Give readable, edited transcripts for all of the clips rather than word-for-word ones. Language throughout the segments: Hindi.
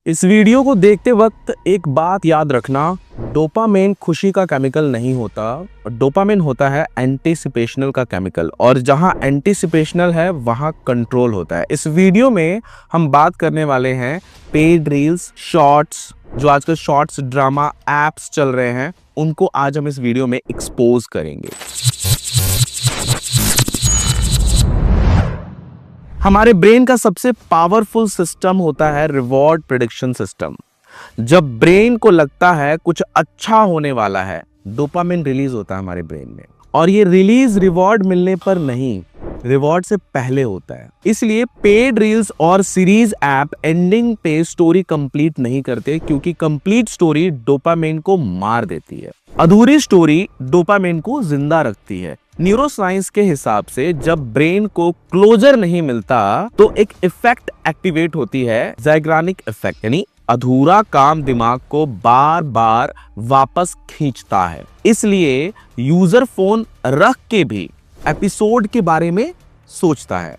इस वीडियो को देखते वक्त एक बात याद रखना, डोपामिन खुशी का केमिकल नहीं होता। डोपामिन होता है एंटीसिपेशनल का केमिकल, और जहां एंटीसिपेशनल है वहां कंट्रोल होता है। इस वीडियो में हम बात करने वाले हैं पेड रील्स, शॉर्ट्स, जो आजकल शॉर्ट्स ड्रामा एप्स चल रहे हैं, उनको आज हम इस वीडियो में एक्सपोज करेंगे। हमारे ब्रेन का सबसे पावरफुल सिस्टम होता है रिवॉर्ड प्रेडिक्शन सिस्टम। जब ब्रेन को लगता है कुछ अच्छा होने वाला है, डोपामिन रिलीज होता है हमारे ब्रेन में, और ये रिलीज रिवॉर्ड मिलने पर नहीं, रिवॉर्ड से पहले होता है। इसलिए पेड रील्स और सीरीज ऐप एंडिंग पे स्टोरी कंप्लीट नहीं करते, क्योंकि कंप्लीट स्टोरी डोपामिन को मार देती है। अधूरी स्टोरी डोपामिन को जिंदा रखती है। न्यूरोसाइंस के हिसाब से जब ब्रेन को क्लोजर नहीं मिलता तो एक इफेक्ट एक्टिवेट होती है, ज़ाइगार्निक इफेक्ट, यानी अधूरा काम दिमाग को बार बार वापस खींचता है। इसलिए यूजर फोन रख के भी एपिसोड के बारे में सोचता है,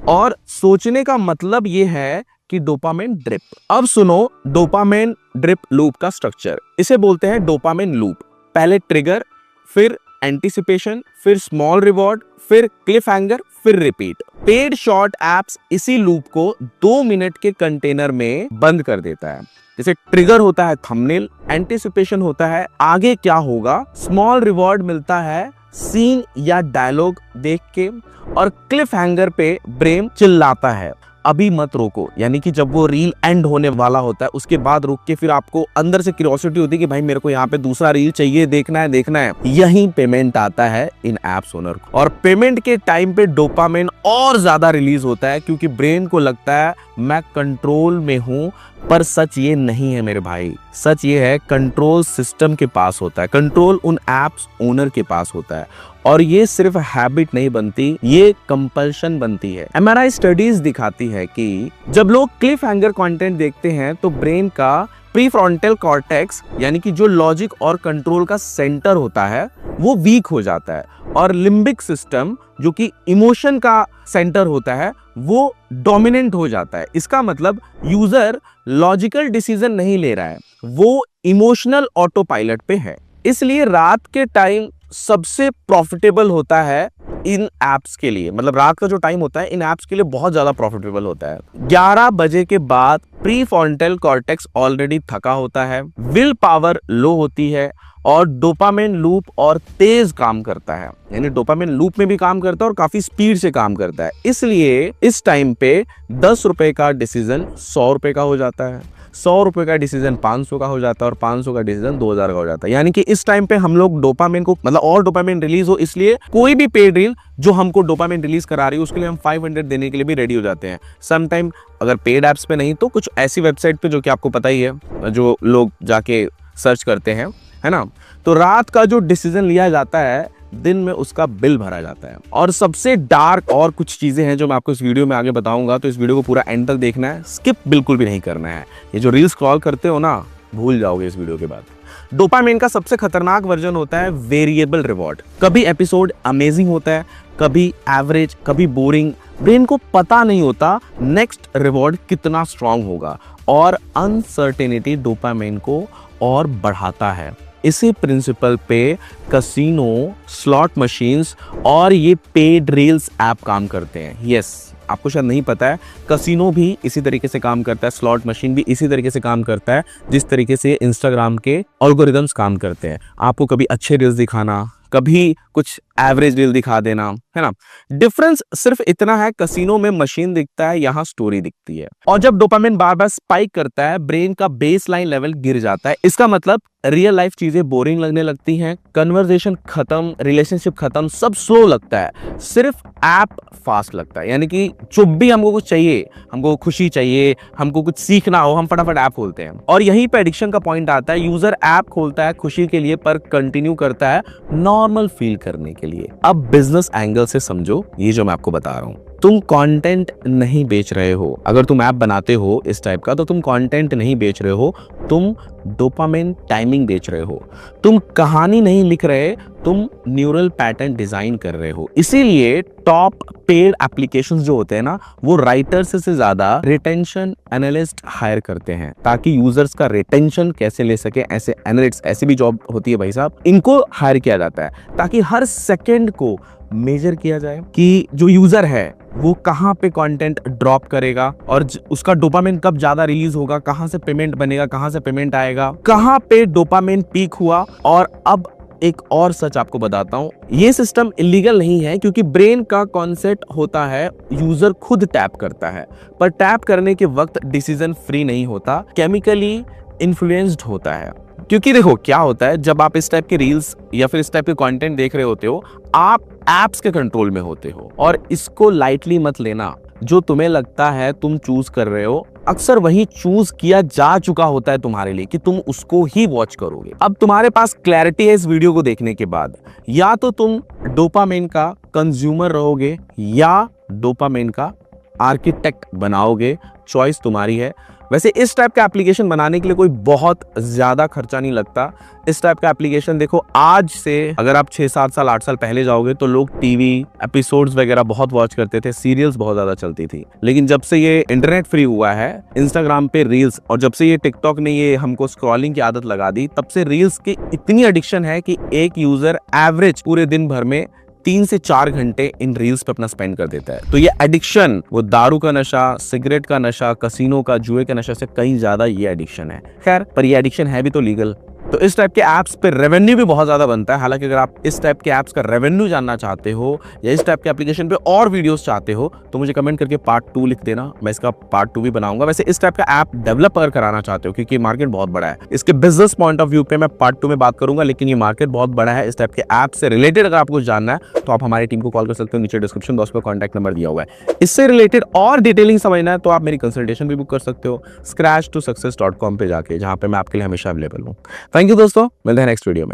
और सोचने का मतलब यह है कि डोपामिन ड्रिप। अब सुनो डोपामिन ड्रिप लूप का स्ट्रक्चर। इसे बोलते हैं डोपामिन लूप। पहले ट्रिगर, फिर एंटीसिपेशन, फिर स्मॉल रिवॉर्ड, फिर क्लिफ हैंगर, फिर रिपीट। पेड शॉर्ट एप्स इसी लूप को 2 मिनट के कंटेनर में बंद कर देता है। जैसे ट्रिगर होता है थंबनेल, एंटीसिपेशन होता है आगे क्या होगा, स्मॉल रिवॉर्ड मिलता है सीन या डायलॉग देख के, और क्लिफ हैंगर पे ब्रेन चिल्लाता है अभी मत रोको, यानी कि जब वो रील एंड होने वाला होता है उसके बाद रुक के फिर आपको अंदर से क्यूरियोसिटी होती है कि भाई मेरे को यहाँ पे दूसरा रील चाहिए, देखना है। यही पेमेंट आता है इन एप्स ओनर को, और पेमेंट के टाइम पे डोपामिन और ज्यादा रिलीज होता है, क्योंकि ब्रेन को लगता है मैं कंट्रोल में हूं। पर सच ये नहीं है मेरे भाई, सच ये है कंट्रोल सिस्टम के पास होता है, कंट्रोल उन एप्स ओनर के पास होता है। और ये सिर्फ हैबिट नहीं बनती, ये कंपल्शन बनती है। एमआरआई स्टडीज दिखाती है कि जब लोग क्लिफ हैंगर कंटेंट देखते हैं तो ब्रेन का प्रीफ्रंटल कॉर्टेक्स, यानी कि जो लॉजिक और कंट्रोल का सेंटर होता है, वो वीक हो जाता है, और लिम्बिक सिस्टम, जो कि इमोशन का सेंटर होता है, वो डोमिनेंट हो जाता है। इसका मतलब यूजर लॉजिकल डिसीजन नहीं ले रहा है, वो इमोशनल ऑटो पायलट पे है। इसलिए रात के टाइम सबसे प्रॉफिटेबल होता है इन एप्स के लिए, मतलब रात का जो टाइम होता है इन एप्स के लिए बहुत ज्यादा प्रॉफिटेबल होता है। 11 बजे के बाद प्रीफ्रंटल कॉर्टेक्स ऑलरेडी थका होता है, विल पावर लो होती है, और डोपामिन लूप और तेज काम करता है, यानी डोपामिन लूप में भी काम करता है और काफी स्पीड से काम करता है। इसलिए इस टाइम पे 10 रुपए का डिसीजन 100 रुपए का हो जाता है, 100 रुपए का डिसीजन 500 का हो जाता है, और 500 का डिसीजन 2000 का हो जाता है। यानी कि इस टाइम पे हम लोग डोपामिन को, मतलब और डोपामिन रिलीज हो, इसलिए कोई भी पेड रील जो हमको डोपामिन रिलीज करा रही है उसके लिए हम 500 देने के लिए भी रेडी हो जाते हैं। समटाइम अगर पेड एप्स पे नहीं तो कुछ ऐसी वेबसाइट पे, जो कि आपको पता ही है, जो लोग जाके सर्च करते हैं, है ना, तो रात का जो डिसीजन लिया जाता है दिन में उसका बिल भरा जाता है। और सबसे डार्क और कुछ चीजें हैं जो मैं आपको इस वीडियो में आगे बताऊंगा, तो इस वीडियो को पूरा एंड तक देखना है, स्किप बिल्कुल भी नहीं करना है। ये जो रील स्क्रॉल करते हो ना, भूल जाओगे इस वीडियो के बाद। डोपामिन का सबसे खतरनाक वर्जन होता है वेरिएबल रिवॉर्ड। कभी एपिसोड अमेजिंग होता है, कभी एवरेज, कभी बोरिंग। ब्रेन को पता नहीं होता नेक्स्ट रिवॉर्ड कितना स्ट्रांग होगा, और अनसर्टेनिटी डोपामिन को और बढ़ाता है। इसी प्रिंसिपल पे कसिनो, स्लॉट मशीन्स और ये पेड रील्स ऐप काम करते हैं। यस, आपको शायद नहीं पता है, कसिनो भी इसी तरीके से काम करता है, स्लॉट मशीन भी इसी तरीके से काम करता है, जिस तरीके से इंस्टाग्राम के एल्गोरिदम्स काम करते हैं। आपको कभी अच्छे रील्स दिखाना, कभी कुछ एवरेज रील दिखा देना, है ना। डिफरेंस सिर्फ इतना है, कसिनो में मशीन दिखता है, यहाँ स्टोरी दिखती है। और जब डोपामिन बार बार स्पाइक करता है, ब्रेन का बेसलाइन लेवल गिर जाता है। इसका मतलब रियल लाइफ चीजें बोरिंग लगने लगती हैं, कन्वर्सेशन खत्म, रिलेशनशिप खत्म, सब स्लो लगता है, सिर्फ ऐप फास्ट लगता है। यानी कि जब भी हमको कुछ चाहिए, हमको खुशी चाहिए, हमको कुछ सीखना हो, हम फटाफट ऐप खोलते हैं। और यहीं पे एडिक्शन का पॉइंट आता है। यूजर ऐप खोलता है खुशी के लिए, पर कंटिन्यू करता है नॉर्मल फील करने के लिए। अब बिजनेस एंगल से समझो ये जो मैं आपको बता रहा हूं। तुम कंटेंट नहीं बेच रहे हो। अगर तुम ऐप बनाते हो इस टाइप का तो तुम कंटेंट नहीं बेच रहे हो, तुम डोपामिन टाइमिंग बेच रहे हो। तुम कहानी नहीं लिख रहे, तुम न्यूरल पैटर्न डिजाइन कर रहे हो। इसीलिए टॉप पेड एप्लीकेशंस जो होते हैं ना, वो राइटर्स से ज्यादा रिटेंशन एनालिस्ट हायर करते हैं ताकि यूजर्स का रिटेंशन कैसे ले सके। ऐसे एनालिस्ट, ऐसी भी जॉब होती है भाई साहब, इनको हायर किया जाता है ताकि हर सेकंड को मेजर किया जाए कि जो यूजर है वो कहां पे कंटेंट ड्रॉप करेगा और उसका डोपामिन कब ज्यादा रिलीज होगा, कहां से पेमेंट बनेगा, कहां से पेमेंट आएगा, कहां पे डोपामिन पीक हुआ। और अब एक और सच आपको बताता हूं, ये सिस्टम इलीगल नहीं है क्योंकि ब्रेन का कॉन्सेप्ट होता है यूजर खुद टैप करता है, पर टैप करने के वक्त डिसीजन फ्री नहीं होता, केमिकली इन्फ्लुएंस्ड होता है। क्योंकि देखो क्या होता है, जब आप इस टाइप के रील्स या फिर इस टाइप के कंटेंट देख रहे होते हो, आप एप्स के कंट्रोल में होते हो। और इसको लाइटली मत लेना, जो तुम्हें लगता है तुम चूज कर रहे हो, अक्सर वही चूज किया जा चुका होता है तुम्हारे लिए कि तुम उसको ही वॉच करोगे। अब तुम्हारे पास क्लैरिटी है इस वीडियो को देखने के बाद, या तो तुम डोपामिन का कंज्यूमर रहोगे या डोपामिन का आर्किटेक्ट बनाओगे। चॉइस तुम्हारी है। वैसे इस टाइप का एप्लीकेशन बनाने के लिए कोई बहुत ज्यादा खर्चा नहीं लगता। इस टाइप का एप्लीकेशन देखो, आज से अगर आप 6-7 साल 8 साल पहले जाओगे तो लोग टीवी एपिसोड्स वगैरह बहुत वॉच करते थे, सीरियल्स बहुत ज्यादा चलती थी। लेकिन जब से ये इंटरनेट फ्री हुआ है, इंस्टाग्राम पे रील्स, और जब से ये टिकटॉक ने ये हमको स्क्रॉलिंग की आदत लगा दी, तब से रील्स की इतनी एडिक्शन है कि एक यूजर एवरेज पूरे दिन भर में 3 से 4 घंटे इन रील्स पे अपना स्पेंड कर देता है। तो ये एडिक्शन, वो दारू का नशा, सिगरेट का नशा, कसीनो का, जुए के नशा से कहीं ज्यादा ये एडिक्शन है। खैर, पर ये एडिक्शन है भी तो लीगल। तो इस टाइप के ऐप्स पे रेवेन्यू भी बहुत ज्यादा बनता है। हालांकि अगर आप इस टाइप के ऐप्स का रेवेन्यू जानना चाहते हो या इस टाइप के एप्लीकेशन पे और वीडियोस चाहते हो तो मुझे कमेंट करके पार्ट 2 लिख देना, मैं इसका पार्ट 2 भी बनाऊंगा। वैसे इस टाइप का ऐप डेवलप अगर कराना चाहते हो, क्योंकि मार्केट बहुत बड़ा है, इसके बिजनेस पॉइंट ऑफ व्यू पे मैं पार्ट 2 में बात करूंगा, लेकिन ये मार्केट बहुत बड़ा है। इस टाइप के ऐप से रिलेटेड अगर आपको जानना है तो आप हमारी टीम को कॉल कर सकते हो, नीचे डिस्क्रिप्शन बॉक्स पर कॉन्टैक्ट नंबर दिया हुआ है। इससे रिलेटेड और डिटेलिंग समझना है तो आप मेरी कंसल्टेशन भी बुक कर सकते हो scratch2success.com पे जाके, जहां पे मैं आपके लिए हमेशा अवेलेबल हूं। थैंक यू दोस्तों, मिलते हैं नेक्स्ट वीडियो में।